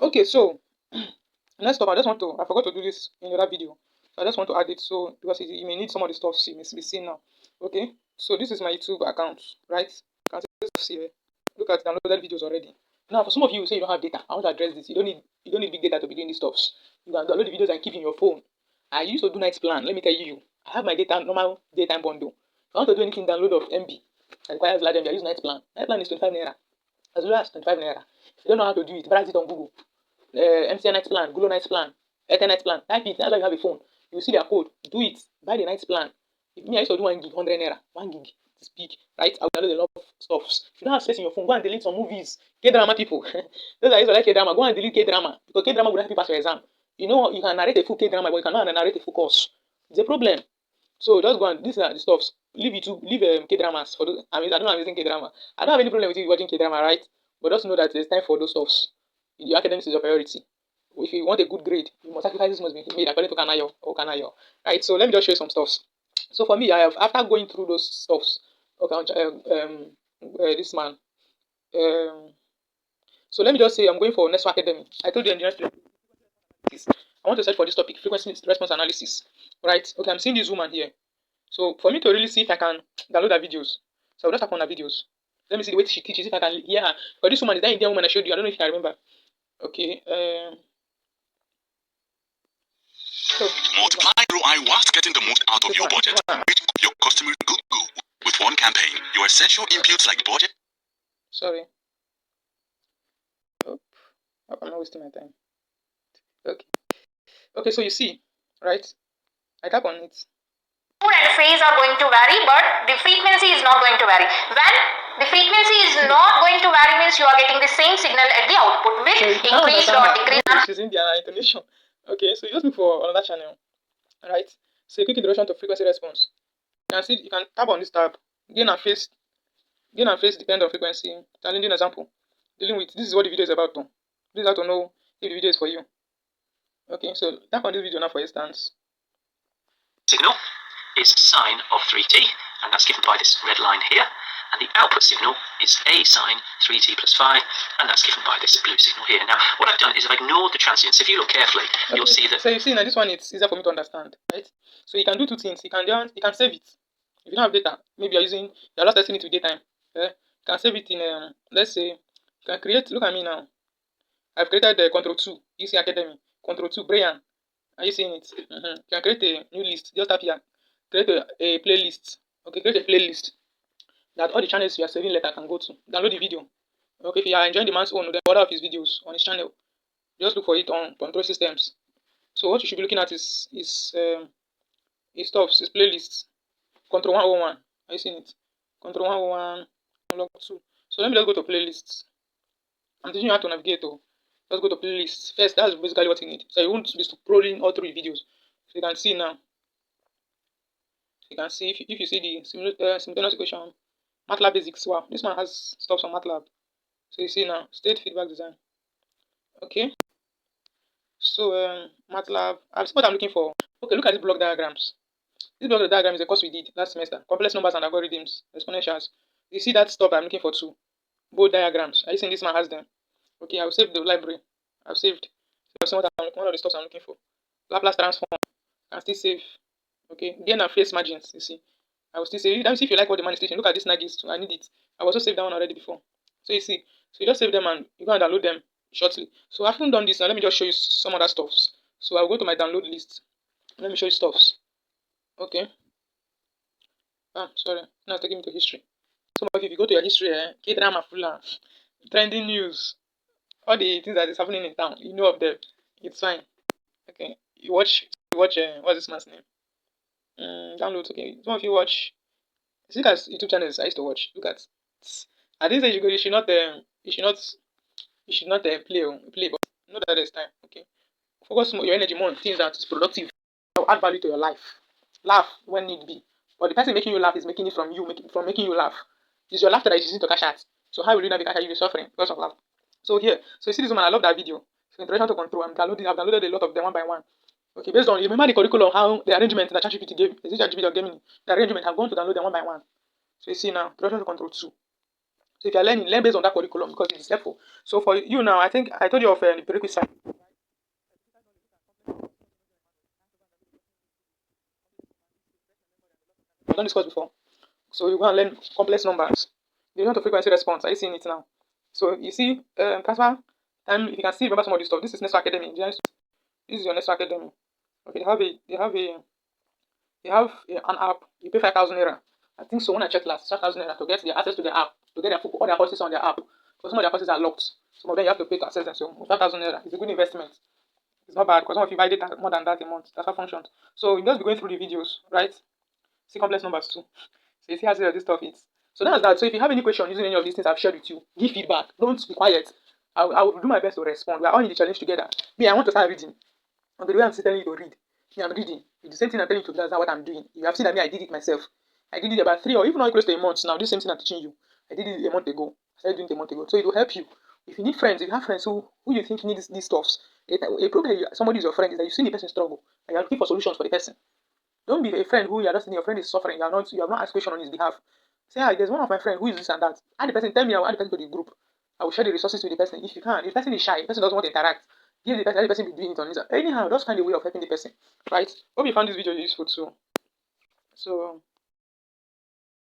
Okay, so next up, I forgot to do this in the other video. So I just want to add it so because you may need some of the stuff you may be seeing now. Okay, so this is my YouTube account, right? You can see this stuff here. Look at downloaded videos already. Now, for some of you who say you don't have data, I want to address this. You don't need big data to be doing these stuffs. You can download the videos and keep in your phone. I used to do night plan. Let me tell you, I have my data normal daytime bundle. If I want to do anything, download of MB that requires large MB. I use night plan. Night plan is 25 naira. As low as 25 naira. If you don't know how to do it, browse it on Google. MTN night plan, Google night plan, Airtel night plan. Type it. That's why you have a phone. You see their code. Do it. Buy the night plan. If me, I used to do 1 gig, 100 naira. 1 gig. It's big, right? I will download a lot of stuffs. If you don't have space in your phone, go and delete some movies. K-drama people. Those are used to like K-drama. Go and delete K-drama. Because K-drama will help you pass your exam. You know, you can narrate a full K-drama, but you cannot narrate a full course. It's a problem. So just go and, these are the stuffs. Leave K-dramas for those. I don't know I'm using K-drama. I don't have any problem with you watching K-drama, right? But just know that there's time for those stuffs. Your academics is your priority. If you want a good grade, you must sacrifices must be made according to Kanayo. Right? So let me just show you some stuffs. So for me, I have after going through those stuffs, okay, this man. So let me just say I'm going for Network Academy. I told you in the next I want to search for this topic, frequency response analysis. Right? Okay, I'm seeing this woman here. So for me to really see if I can download her videos, so I'll just tap on her videos. Let me see the way she teaches, if I can hear her. But this woman is that Indian woman I showed you. I don't know if I remember. Okay. Multiply ROI whilst getting the most out of your budget. Reach your customer Google with one campaign. Your essential inputs like budget. Sorry. Oh, I'm not wasting my time. Okay. Okay, so you see, right? I tap on it. Mood and phase are going to vary, but the frequency is not going to vary. When the frequency is not going to vary means you are getting the same signal at the output with increased or decreased. She's in the intonation. Okay, so you just look for another channel, right? So quick introduction to frequency response. You can see you can tap on this tab. Gain and phase depend on frequency. Challenging example. Dealing with this is what the video is about. This is how to know if the video is for you. Okay, so tap on this video now for instance. Signal is sine of 3t, and that's given by this red line here. And the output signal is a sine 3t plus 5, and that's given by this blue signal here. Now, what I've done is I've ignored the transients. If you look carefully, you'll see that. So you see now this one it's easier for me to understand, right? So you can do two things. You can save it. If you don't have data, maybe you're just testing it with daytime. You can save it in let's say you can create. Look at me now. I've created the Control 2 EC Academy. Control 2 Brian. Are you seeing it? You can create a new list. Just tap here. Create a playlist. Okay, create a playlist that all the channels you are saving later can go to. Download the video. Okay, if you are enjoying the man's own, then order of his videos on his channel. Just look for it on control systems. So what you should be looking at is stuffs, his playlists. Control 101. Are you seeing it? Control 101, unlock 2. So let me just go to playlists. I'm teaching you how to navigate. Let's go to playlists. First, that's basically what you need. So you won't be scrolling all through the videos. So you can see now. You can see if you see the simultaneous equation, MATLAB basics. Wow, this one has stuff on MATLAB. So you see now, state feedback design. Okay. So MATLAB, I've seen what I'm looking for. Okay, look at these block diagrams. This block diagram is a course we did last semester. Complex numbers and algorithms, exponentials. You see that stuff I'm looking for too. Both diagrams. Are you seeing this man has them? Okay, I will save the library. I've saved. So one of the stuff I'm looking for. Laplace transform. I can still save. Okay, gain and phase margins. You see, I will still save. Let me see if you like what the man is teaching. Look at this nuggies too. I need it. I also saved that one already before. So you see, so you just save them and you can download them shortly. So I've done this now. Let me just show you some other stuffs. So I'll go to my download list. Let me show you stuffs. Okay. Sorry. Now it's taking me to history. So if you go to your history, K-drama full trending news, all the things that is happening in town, you know of them. It's fine. Okay. You watch. What's this man's name? Downloads. Okay. Some of you watch. Look at YouTube channels I used to watch. Look at. At this age, you should not. Play, but know that there's time. Okay. Focus your energy more on things that is productive. That will add value to your life. Laugh when need be. But the person making you laugh is making it from you, making you laugh. It's your laughter that is using to cash out. So how will you not be cash out if you're suffering because of laugh? So here, so you see this woman, I love that video. So introduction to control. I've downloaded a lot of them one by one. Okay, based on you remember the curriculum, how the arrangement that Chatgpt gave, is it Chatgpt or Gemini? The arrangement, I've gone to download them one by one. So you see now, introduction to control 2. So if you're learning, learn based on that curriculum because it is helpful. So for you now, I think I told you of the prerequisite. I've done this course before. So you go and learn complex numbers. The amount of frequency response. Are you seeing it now? So you see, transfer time. If you can see, remember some of this stuff. This is Nestle Academy. This is your Nestle Academy. Okay, an app. You pay 5,000 naira. I think so. When I checked last, 5,000 naira to get the access to the app, to get all their courses on their app. Because some of their courses are locked. Some of them you have to pay to access them. So 5,000 naira is a good investment. It's not bad because some of you buy data more than that a month. That's how it functions. So you just be going through the videos, right? See complex numbers too. So you see how serious this stuff is. So that's that. So if you have any question using any of these things I've shared with you, give feedback. Don't be quiet. I will do my best to respond. We are all in the challenge together. Me, I want to start reading. And the way I'm telling you to read, me, I'm reading. It's the same thing I'm telling you to do. That's not what I'm doing. You have seen that me, I did it myself. I did it about 3 or even not close to a month now. This same thing I'm teaching you. I did it a month ago. I started doing it a month ago. So it will help you. If you need friends, if you have friends who you think need these stuffs, a problem somebody is your friend is that you see the person struggle and you're looking for solutions for the person. Don't be a friend who you're just saying your friend is suffering. You have not asked question on his behalf. Say, hi, there's one of my friends who is this and that. Add the person, tell me, I'll add the person to the group. I will share the resources with the person if you can. If the person is shy, the person doesn't want to interact, give the person, let the person be doing it on his own. Anyhow, just find a way of helping the person. Right? Hope you found this video useful too. So